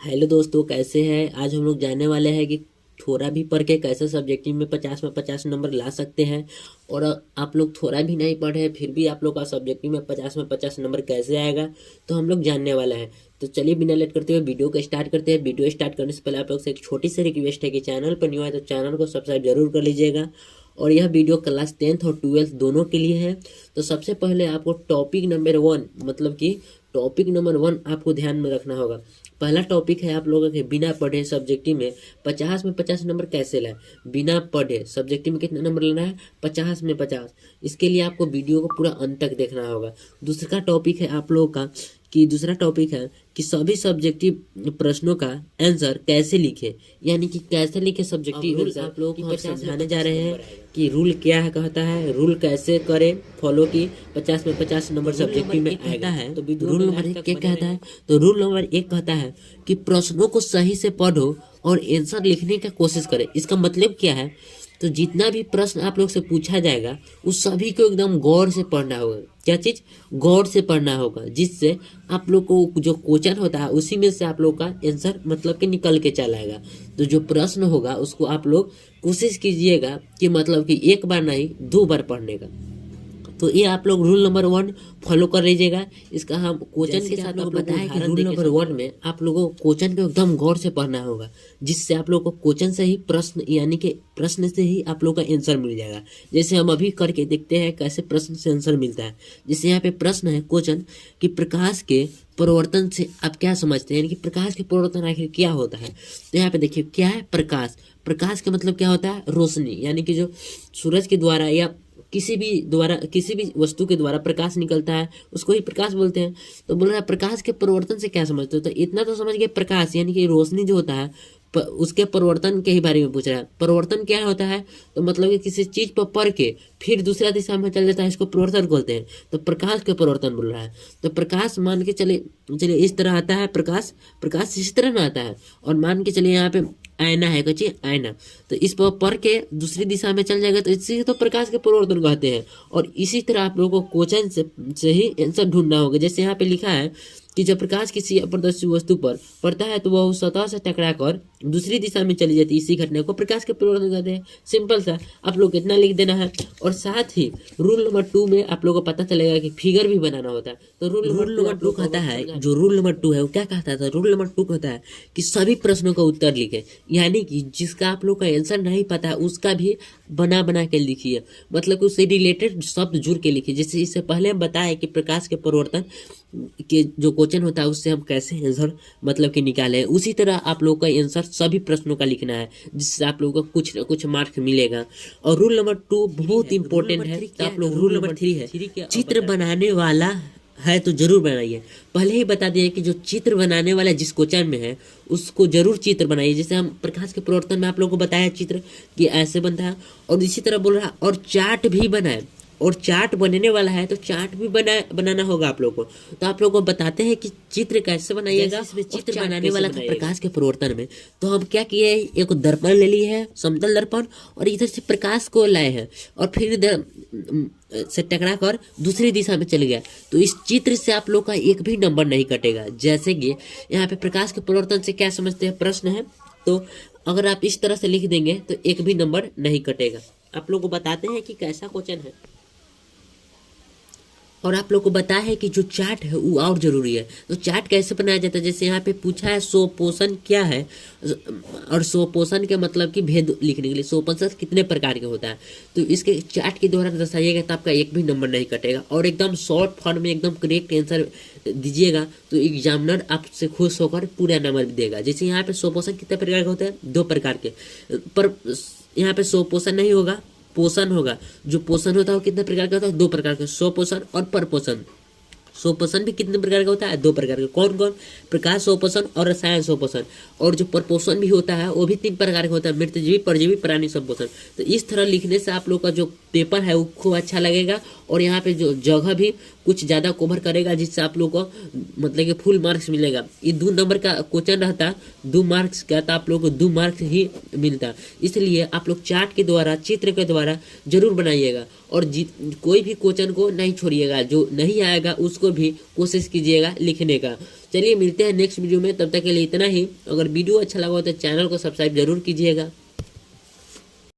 Hello दोस्तों, कैसे हैं। आज हम लोग जानने वाले हैं कि थोड़ा भी पढ़ के कैसे सब्जेक्टिव में 50 में 50 नंबर ला सकते हैं। और आप लोग थोड़ा भी नहीं पढ़े हैं फिर भी आप लोग का सब्जेक्टिव में 50 में 50 नंबर कैसे आएगा, तो हम लोग जानने वाला है। तो चलिए बिना लेट करते हुए वीडियो को स्टार्ट करते हैं। वीडियो स्टार्ट करने से पहले आप लोग से एक छोटी सी रिक्वेस्ट है कि चैनल पर न्यू है तो चैनल को सब्सक्राइब जरूर कर लीजिएगा। और यह वीडियो क्लास 10th और 12th दोनों के लिए है। तो सबसे पहले आपको टॉपिक नंबर 1 मतलब कि टॉपिक नंबर 1 आपको ध्यान में रखना होगा। पहला टॉपिक है आप लोगों के बिना पढ़े सब्जेक्टिव में 50 में 50 नंबर कैसे लाए। बिना पढ़े सब्जेक्टिव में कितना नंबर लेना है, 50 में 50। इसके लिए आपको वीडियो को पूरा अंत तक देखना होगा। दूसरा टॉपिक है आप लोगों का कि सभी सब्जेक्टिव प्रश्नों का आंसर कैसे लिखे, यानी कि कैसे लिखे सब्जेक्टिव आंसर। आप लोगों को हम समझाने जा रहे हैं कि रूल क्या है, कहता है रूल कैसे करें फॉलो की 50 में 50 नंबर सब्जेक्टिव में आएगा है। तो रूल नंबर 1 क्या कहता है, तो रूल नंबर 1 कहता है कि प्रश्नों को सही से पढ़ो और आंसर लिखने की कोशिश करें। इसका मतलब क्या है, तो जितना भी प्रश्न आप लोग से पूछा जाएगा उस सभी को एकदम गौर से पढ़ना होगा। क्या चीज, गौर से पढ़ना होगा, जिससे आप लोग को जो क्वेश्चन होता है उसी में से आप लोग का आंसर मतलब कि निकल के चला आएगा। तो जो प्रश्न होगा उसको आप लोग कोशिश कीजिएगा कि मतलब कि एक बार नहीं 2 बार पढ़ने का। तो ये आप लोग रूल नंबर 1 फॉलो कर लीजिएगा। इसका हम क्वेश्चन के साथ आपको बताया कि रूल नंबर 1 में आप लोगों को क्वेश्चन को एकदम गौर से पढ़ना होगा, जिससे आप लोग को क्वेश्चन से ही प्रश्न यानी कि प्रश्न से ही आप लोग का आंसर मिल जाएगा। जैसे हम अभी करके देखते हैं कैसे प्रश्न से आंसर मिलता है। जैसे यहाँ पे प्रश्न है क्वेश्चन कि प्रकाश के परिवर्तन से आप क्या समझते हैं, यानी कि प्रकाश के परिवर्तन आखिर क्या होता है। तो यहाँ पे देखिए क्या है, प्रकाश। प्रकाश का मतलब क्या होता है, रोशनी, यानी कि जो सूरज के द्वारा या किसी भी वस्तु के द्वारा प्रकाश निकलता है उसको ही प्रकाश बोलते हैं। तो बोल रहा है प्रकाश के परिवर्तन से क्या समझते हो, तो इतना तो समझ गए प्रकाश यानी कि रोशनी जो होता है उसके परिवर्तन के ही बारे में पूछ रहा है। परिवर्तन क्या होता है, तो मतलब कि किसी चीज पर पढ़ के फिर दूसरा दिशा में चल जाता है, इसको परिवर्तन बोलते हैं। तो प्रकाश के परिवर्तन बोल रहा है। तो प्रकाश मान के चलिए इस तरह आता है, प्रकाश इस तरह ना आता है। और मान के चलिए यहाँ पे आईना है, कच्ची आईना, तो इस पर पढ़ के दूसरी दिशा में चल जाएगा, तो इसी तो प्रकाश के परिवर्तन कहते हैं। और इसी तरह आप लोगों को क्वेश्चन से ही आंसर ढूंढना होगा। जैसे यहाँ पे लिखा है कि जब प्रकाश किसी अपारदर्शी वस्तु पर पड़ता है तो वह उस सतह से टकरा कर दूसरी दिशा में चली जाती है। इसी घटना को प्रकाश के परिवर्तन कहते हैं। सिंपल सा आप लोग इतना लिख देना है। और साथ ही रूल नंबर 2 में आप लोगों को पता चलेगा कि फिगर भी बनाना होता है। तो रूल नंबर 2 कहता है, जो रूल नंबर 2 है वो क्या कहता है, रूल नंबर 2 कहता है कि सभी प्रश्नों का उत्तर लिखे, यानी कि जिसका आप लोग का आंसर नहीं पता है उसका भी बना के लिखिए, मतलब कि उससे रिलेटेड शब्द जुड़ के लिखिए। जैसे इससे पहले हम बताया कि प्रकाश के परिवर्तन के जो क्वेश्चन होता है उससे हम कैसे आंसर मतलब कि निकाले, उसी तरह आप लोग का आंसर सभी प्रश्नों का लिखना है, जिससे आप लोगों को कुछ न कुछ मार्क्स मिलेगा। और रूल नंबर 2 बहुत इंपॉर्टेंट है। तो आप लोग रूल नंबर 3 है, चित्र बनाने वाला है तो जरूर बनाइए। पहले ही बता दिए कि जो चित्र बनाने वाला जिस क्वेश्चन में है उसको जरूर चित्र बनाइए। जैसे हम प्रकाश के परिवर्तन में आप लोगों को बताया चित्र कि ऐसे बनता है, और इसी तरह बोल रहा है और चार्ट भी बनाए। और चार्ट बनने वाला है तो चार्ट भी बनाना होगा आप लोग को। तो आप लोग को बताते हैं कि चित्र कैसे बनाइएगा। चित्र बनाने वाला था प्रकाश के परिवर्तन में, तो हम क्या किए, एक दर्पण ले लिए है, समतल दर्पण, और इधर से प्रकाश को लाए हैं और फिर इधर से टकरा कर दूसरी दिशा में चले गया। तो इस चित्र से आप लोग का एक भी नंबर नहीं कटेगा। जैसे कि यहाँ पे प्रकाश के परिवर्तन से क्या समझते हैं प्रश्न है, तो अगर आप इस तरह से लिख देंगे तो एक भी नंबर नहीं कटेगा। आप लोग को बताते हैं कि कैसा क्वेश्चन है। और आप लोग को बताया है कि जो चार्ट है वो और जरूरी है। तो चार्ट कैसे बनाया जाता है, जैसे यहाँ पे पूछा है सोपोषण क्या है, और सोपोषण के मतलब कि भेद लिखने के लिए सोपोषण कितने प्रकार के होता है, तो इसके चार्ट के द्वारा दर्शाइएगा तो आपका एक भी नंबर नहीं कटेगा। और एकदम शॉर्ट फॉर्म में एकदम करेक्ट आंसर दीजिएगा तो एग्जामिनर आपसे खुश होकर पूरा नंबर देगा। जैसे यहाँ पे सोपोषण कितने प्रकार के होते हैं, 2 प्रकार के, पर यहाँ पे सोपोषण नहीं होगा, पोषण होगा। जो पोषण होता है वो कितने प्रकार का होता है, 2 प्रकार के, स्वपोषण और परपोषण। स्वपोषण भी कितने प्रकार का होता है, 2 प्रकार के। कौन कौन, प्रकाश स्वपोषण और रसायन स्वपोषण। और जो परपोषण भी होता है वो भी 3 प्रकार का होता है, मृतजीवी, परजीवी, प्राणी स्वपोषण। तो इस तरह लिखने से आप लोग का जो पेपर है वो खूब अच्छा लगेगा, और यहाँ पे जो जगह भी कुछ ज़्यादा कवर करेगा, जिससे आप लोग को मतलब कि फुल मार्क्स मिलेगा। ये 2 नंबर का क्वेश्चन रहता, 2 मार्क्स का, तो आप लोग को 2 मार्क्स ही मिलता। इसलिए आप लोग चार्ट के द्वारा, चित्र के द्वारा जरूर बनाइएगा। और कोई भी क्वेश्चन को नहीं छोड़िएगा, जो नहीं आएगा उसको भी कोशिश कीजिएगा लिखने का। चलिए मिलते हैं नेक्स्ट वीडियो में, तब तक के लिए इतना ही। अगर वीडियो अच्छा लगा हो तो चैनल को सब्सक्राइब जरूर कीजिएगा।